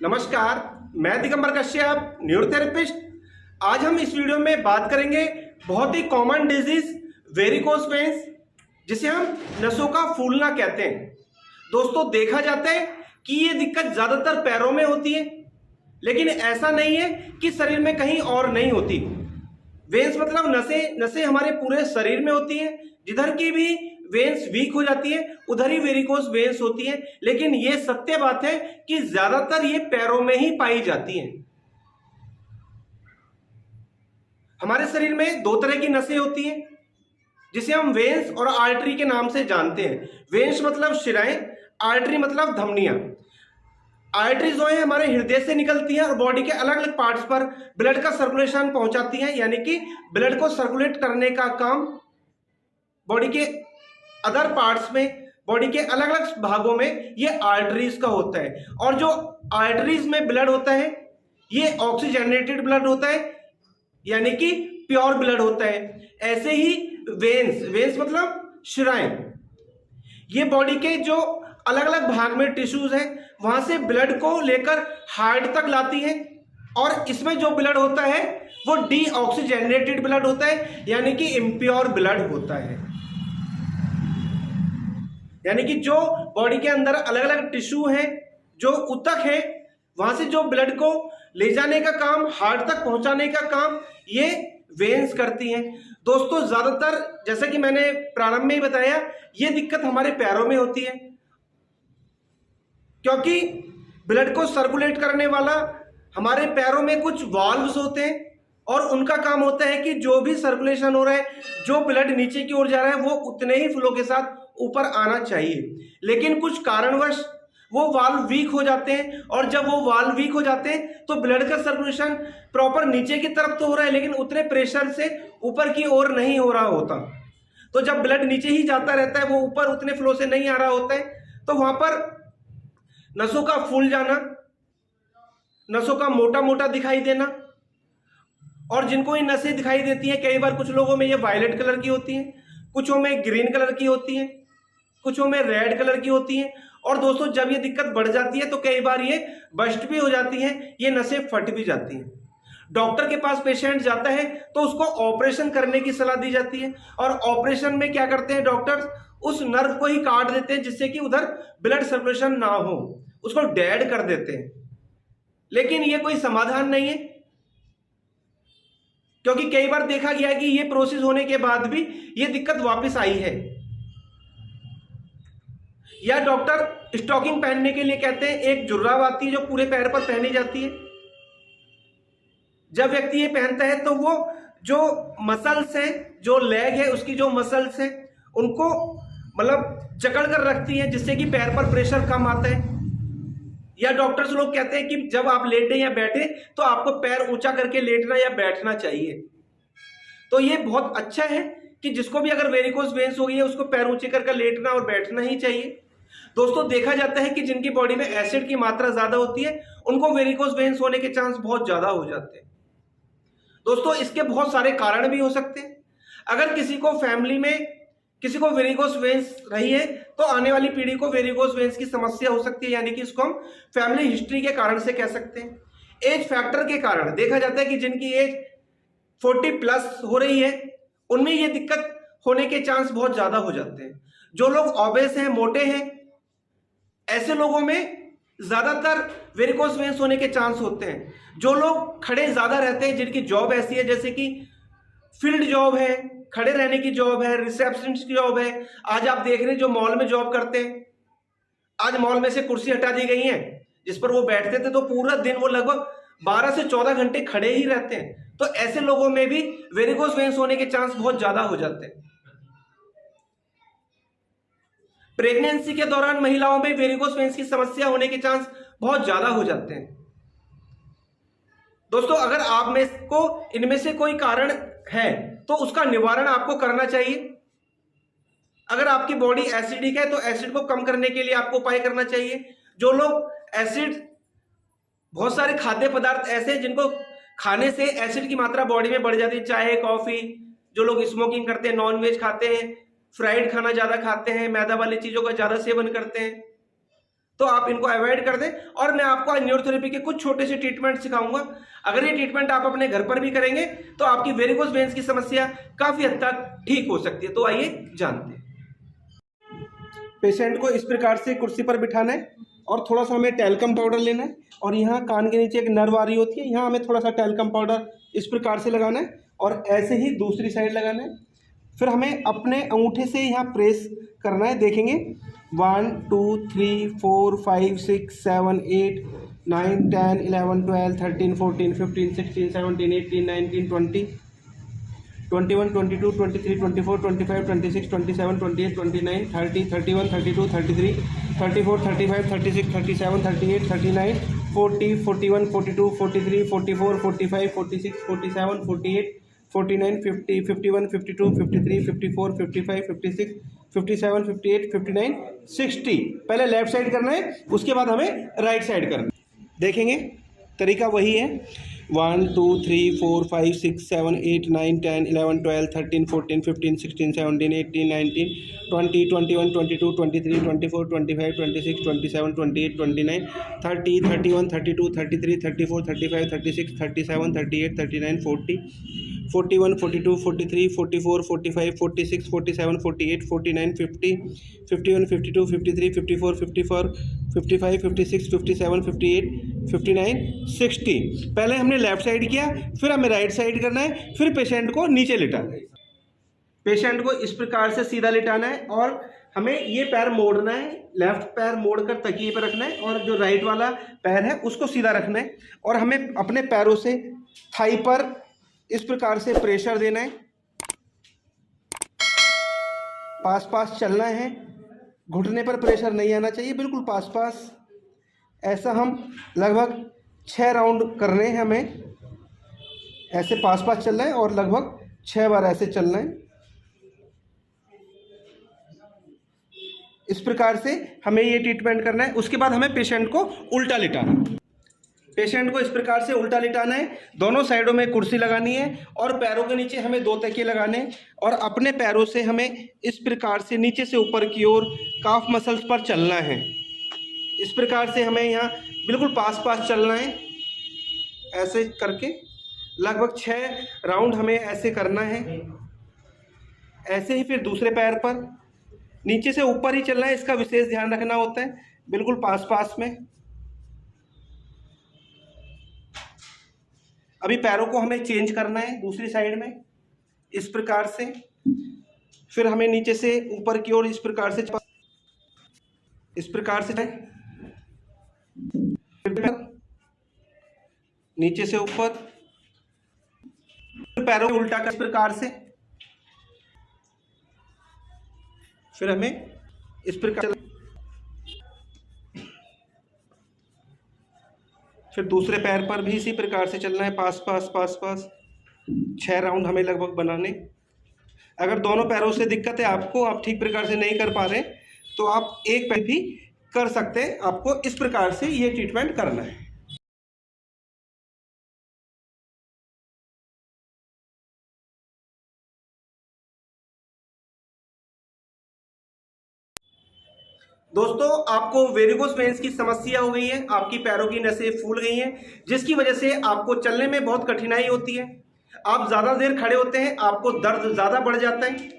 नमस्कार, मैं दिगंबर कश्यप, न्यूरोथेरेपिस्ट। आज हम इस वीडियो में बात करेंगे बहुत ही कॉमन डिजीज वेरिकोस वेन्स, जिसे हम नसों का फूलना कहते हैं। दोस्तों, देखा जाता है कि ये दिक्कत ज्यादातर पैरों में होती है, लेकिन ऐसा नहीं है कि शरीर में कहीं और नहीं होती। वेन्स मतलब नसें हमारे पूरे शरीर में होती हैं। जिधर की भी वेन्स वीक हो जाती है उधर ही वेरिकोस वेन्स होती है। लेकिन ये सत्य बात है कि ज्यादातर ये पैरों में ही पाई जाती हैं। हमारे शरीर में दो तरह की नसें होती हैं, जिसे हम वेन्स और आर्टरी के नाम से जानते हैं। वेन्स मतलब शिराएं, आर्टरी मतलब धमनियां। आर्टरी जो है हमारे हृदय से निकलती है और बॉडी के अलग अलग पार्ट्स पर ब्लड का सर्कुलेशन पहुंचाती है, यानी कि ब्लड को सर्कुलेट करने का काम बॉडी के अदर पार्ट्स में, बॉडी के अलग अलग भागों में ये आर्टरीज का होता है। और जो आर्टरीज में ब्लड होता है ये ऑक्सीजनेटेड ब्लड होता है, यानी कि प्योर ब्लड होता है। ऐसे ही वेन्स मतलब शिराएं, ये बॉडी के जो अलग अलग भाग में टिश्यूज हैं वहां से ब्लड को लेकर हार्ट तक लाती हैं। और इसमें जो ब्लड होता है वो डीऑक्सीजनेटेड ब्लड होता है, यानी कि इम्प्योर ब्लड होता है। यानी कि जो बॉडी के अंदर अलग अलग टिश्यू हैं, जो ऊतक है, वहां से जो ब्लड को ले जाने का काम, हार्ट तक पहुंचाने का काम ये वेन्स करती हैं। दोस्तों, ज्यादातर जैसा कि मैंने प्रारंभ में ही बताया, ये दिक्कत हमारे पैरों में होती है, क्योंकि ब्लड को सर्कुलेट करने वाला हमारे पैरों में कुछ वाल्व्स होते हैं और उनका काम होता है कि जो भी सर्कुलेशन हो रहा है, जो ब्लड नीचे की ओर जा रहा है, वो उतने ही फ्लो के साथ ऊपर आना चाहिए। लेकिन कुछ कारणवश वो वाल्व वीक हो जाते हैं, और जब वो वाल्व वीक हो जाते हैं तो ब्लड का सर्कुलेशन प्रॉपर नीचे की तरफ तो हो रहा है, लेकिन उतने प्रेशर से ऊपर की ओर नहीं हो रहा होता। तो जब ब्लड नीचे ही जाता रहता है, वो ऊपर उतने फ्लो से नहीं आ रहा होता है, तो वहां पर नसों का फूल जाना, नसों का मोटा मोटा दिखाई देना, और जिनको ये नसें दिखाई देती हैं, कई बार कुछ लोगों में ये वायलेट कलर की होती हैं, कुछों में ग्रीन कलर की होती हैं, कुछों में रेड कलर की होती हैं। और दोस्तों, जब ये दिक्कत बढ़ जाती है तो कई बार ये बस्ट भी हो जाती हैं, ये नसें फट भी जाती हैं। डॉक्टर के पास पेशेंट जाता है तो उसको ऑपरेशन करने की सलाह दी जाती है, और ऑपरेशन में क्या करते हैं डॉक्टर्स, उस नर्व को ही काट देते हैं जिससे कि उधर ब्लड सर्कुलेशन ना हो, उसको डेड कर देते हैं। लेकिन ये कोई समाधान नहीं है, क्योंकि कई बार देखा गया है कि ये प्रोसेस होने के बाद भी ये दिक्कत वापस आई है। या डॉक्टर स्टॉकिंग पहनने के लिए कहते हैं, एक जुर्राब आती है जो पूरे पैर पर पहनी जाती है। जब व्यक्ति ये पहनता है तो वो जो मसल्स हैं, जो लेग है उसकी जो मसल्स हैं, उनको मतलब जकड़ कर रखती है, जिससे कि पैर पर प्रेशर कम आता है। या डॉक्टर्स लोग कहते हैं कि जब आप लेटे या बैठे तो आपको पैर ऊंचा करके लेटना या बैठना चाहिए। तो ये बहुत अच्छा है कि जिसको भी अगर वेरिकोस वेन्स हो गई है उसको पैर ऊंचे करके लेटना और बैठना ही चाहिए। दोस्तों, देखा जाता है कि जिनकी बॉडी में एसिड की मात्रा ज्यादा होती है उनको वेरिकोस वेन्स होने के चांस बहुत ज्यादा हो जाते हैं। दोस्तों, इसके बहुत सारे कारण भी हो सकते हैं। अगर किसी को फैमिली में किसी को वेरिकोस वेन्स रही है तो आने वाली पीढ़ी को वेरिकोस वेन्स की समस्या हो सकती है, यानी कि इसको हम फैमिली हिस्ट्री के कारण से कह सकते हैं। एज फैक्टर के कारण देखा जाता है कि जिनकी एज 40+ हो रही है उनमें ये दिक्कत होने के चांस बहुत ज्यादा हो जाते हैं। जो लोग ओबेस हैं, मोटे हैं, ऐसे लोगों में ज्यादातर वेरिकोस वेन्स होने के चांस होते हैं। जो लोग खड़े ज्यादा रहते हैं, जिनकी जॉब ऐसी है जैसे कि फील्ड जॉब है, खड़े रहने की जॉब है, रिसेप्शनिस्ट की जॉब है। आज आप देख रहे हैं जो मॉल में जॉब करते हैं, आज मॉल में से कुर्सी हटा दी गई है जिस पर वो बैठते थे, तो पूरा दिन वो लगभग 12 से 14 घंटे खड़े ही रहते हैं। तो ऐसे लोगों में भी वेरिकोस वेन्स होने के चांस बहुत ज्यादा हो जाते हैं। प्रेगनेंसी के दौरान महिलाओं में वेरिकोस वेन्स की समस्या होने के चांस बहुत ज्यादा हो जाते हैं। दोस्तों, अगर आप में को इनमें से कोई कारण है तो उसका निवारण आपको करना चाहिए। अगर आपकी बॉडी एसिडिक है तो एसिड को कम करने के लिए आपको उपाय करना चाहिए। जो लोग एसिड, बहुत सारे खाद्य पदार्थ ऐसे जिनको खाने से एसिड की मात्रा बॉडी में बढ़ जाती है, चाय, कॉफी, जो लोग स्मोकिंग करते हैं, नॉनवेज खाते हैं, फ्राइड खाना ज्यादा खाते हैं, मैदा वाली चीजों का ज्यादा सेवन करते हैं, तो आप इनको अवॉइड कर दें। और मैं आपको आज न्यूरोथेरेपी के कुछ छोटे से ट्रीटमेंट सिखाऊंगा। अगर ये ट्रीटमेंट आप अपने घर पर भी करेंगे तो आपकी वेरिकोज वेन्स की समस्या काफी हद तक ठीक हो सकती है। तो आइए जानते हैं। पेशेंट को इस प्रकार से कुर्सी पर बिठाना है और थोड़ा सा हमें टैल्कम पाउडर लेना है और यहाँ कान के नीचे एक नर्व आ रही होती है, यहाँ हमें थोड़ा सा टैल्कम पाउडर इस प्रकार से लगाना है और ऐसे ही दूसरी साइड लगाना है। फिर हमें अपने अंगूठे से यहाँ प्रेस करना है। देखेंगे 1 2 3 4 5 6 7 8 9 10 11 12 13 14 15 16 17 18 19 20 21 22 23 24 25 26 27 28 29 30 31 32 33 34 35 36 37 38 39 40 41 42 43 44 45 46 47 48 49 50 51 52 53 54 55 56 57 58 59 60। पहले लेफ्ट साइड करना है, उसके बाद हमें राइट साइड करना है। देखेंगे तरीका वही है। 1 2 3 4 5 6 7 8 9 10 11 12 13 14 15 16 17 18 19 20 21 22 23 24 25 26 27 28 29 30 31 32 33 34 35 36 37 38 39 40 41 42 43 44 45 46 47 48 49 50 51 52 53 54 54 55 56 57 58 59 60। पहले हमने लेफ्ट साइड किया, फिर हमें राइट साइड करना है, फिर पेशेंट को नीचे लिटाना है। पेशेंट को इस प्रकार से सीधा लिटाना है और हमें ये पैर मोड़ना है, लेफ्ट पैर मोड़कर तकिए पर रखना है और जो राइट वाला पैर है उसको सीधा रखना है और हमें अपने पैरों से थाई पर इस प्रकार से प्रेशर देना है। पास पास चलना है, घुटने पर प्रेशर नहीं आना चाहिए, बिल्कुल पास पास। ऐसा हम लगभग 6 राउंड करने हैं हमें। ऐसे पास पास चलना है और लगभग 6 बार ऐसे चलना है। इस प्रकार से हमें ये ट्रीटमेंट करना है। उसके बाद हमें पेशेंट को उल्टा लिटाना है। पेशेंट को इस प्रकार से उल्टा लिटाना है, दोनों साइडों में कुर्सी लगानी है और पैरों के नीचे हमें 2 तकिए लगाने हैं और अपने पैरों से हमें इस प्रकार से नीचे से ऊपर की ओर काफ मसल्स पर चलना है। इस प्रकार से हमें यहाँ बिल्कुल पास पास चलना है, ऐसे करके लगभग 6 राउंड हमें ऐसे करना है। ऐसे ही फिर दूसरे पैर पर नीचे से ऊपर ही चलना है, इसका विशेष ध्यान रखना होता है, बिल्कुल पास पास में। अभी पैरों को हमें चेंज करना है दूसरी साइड में इस प्रकार से। फिर हमें नीचे से ऊपर की ओर इस प्रकार से नीचे से ऊपर, पैरों को उल्टा कर इस प्रकार से, फिर हमें इस प्रकार, फिर दूसरे पैर पर भी इसी प्रकार से चलना है, पास पास पास पास। 6 राउंड हमें लगभग बनाने। अगर दोनों पैरों से दिक्कत है आपको, आप ठीक प्रकार से नहीं कर पा रहे, तो आप एक पैर भी कर सकते हैं। आपको इस प्रकार से ये ट्रीटमेंट करना है। दोस्तों, आपको वेरिकोज वेन्स की समस्या हो गई है, आपकी पैरों की नसें फूल गई हैं, जिसकी वजह से आपको चलने में बहुत कठिनाई होती है। आप ज़्यादा देर खड़े होते हैं, आपको दर्द ज़्यादा बढ़ जाता है।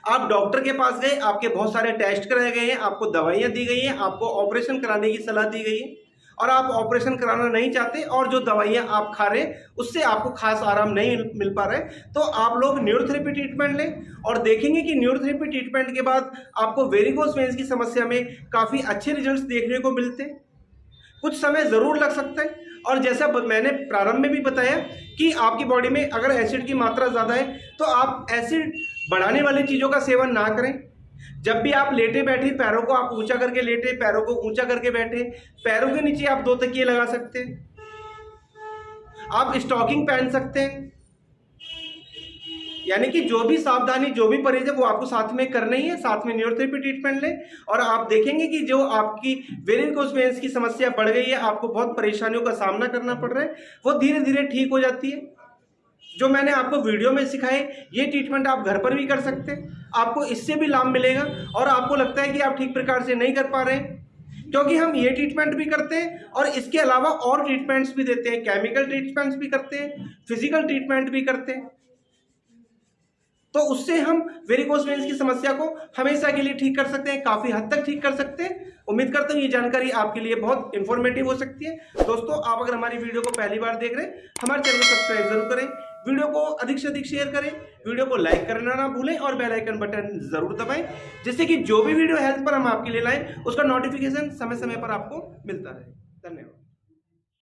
आप डॉक्टर के पास गए, आपके बहुत सारे टेस्ट कराए गए हैं, आपको दवाइयाँ दी गई हैं, आपको ऑपरेशन कराने की सलाह दी गई है और आप ऑपरेशन कराना नहीं चाहते और जो दवाइयाँ आप खा रहे हैं उससे आपको खास आराम नहीं मिल पा रहा है, तो आप लोग न्यूरोथेरेपी ट्रीटमेंट लें और देखेंगे कि न्यूरोथेरेपी ट्रीटमेंट के बाद आपको वेरिकोज वेन्स की समस्या में काफ़ी अच्छे रिजल्ट्स देखने को मिलते हैं। कुछ समय ज़रूर लग सकता है और जैसा मैंने प्रारंभ में भी बताया कि आपकी बॉडी में अगर एसिड की मात्रा ज़्यादा है तो आप एसिड बढ़ाने वाली चीज़ों का सेवन ना करें। जब भी आप लेटे बैठे, पैरों को आप ऊंचा करके लेटे, पैरों को ऊंचा करके बैठे, पैरों के नीचे आप 2 तकिए लगा सकते हैं। आप स्टॉकिंग पहन सकते हैं। यानी कि जो भी सावधानी, जो भी परहेज है वो आपको साथ में करना ही है। साथ में न्यूरोथेरेपी ट्रीटमेंट लें और आप देखेंगे कि जो आपकी वेरिकोज वेन्स की समस्या बढ़ गई है, आपको बहुत परेशानियों का सामना करना पड़ रहा है, वो धीरे धीरे ठीक हो जाती है। जो मैंने आपको वीडियो में सिखाए ये ट्रीटमेंट आप घर पर भी कर सकते हैं, आपको इससे भी लाभ मिलेगा। और आपको लगता है कि आप ठीक प्रकार से नहीं कर पा रहे हैं क्योंकि हम ये ट्रीटमेंट भी करते हैं और इसके अलावा और ट्रीटमेंट्स भी देते हैं, केमिकल ट्रीटमेंट्स भी करते हैं, फिजिकल ट्रीटमेंट भी करते हैं। तो उससे हम वेरिकोस वेन्स की समस्या को हमेशा के लिए ठीक कर सकते हैं, काफी हद तक ठीक कर सकते हैं। उम्मीद करता हूँ ये जानकारी आपके लिए बहुत इंफॉर्मेटिव हो सकती है। दोस्तों, आप अगर हमारी वीडियो को पहली बार देख रहे हैं, हमारे चैनल को सब्सक्राइब जरूर करें, वीडियो को अधिक से अधिक शेयर करें, वीडियो को लाइक करना ना भूलें और बेल आइकन बटन जरूर दबाएं, जिससे कि जो भी वीडियो हेल्थ पर हम आपके लिए लाएं उसका नोटिफिकेशन समय समय पर आपको मिलता रहे। धन्यवाद।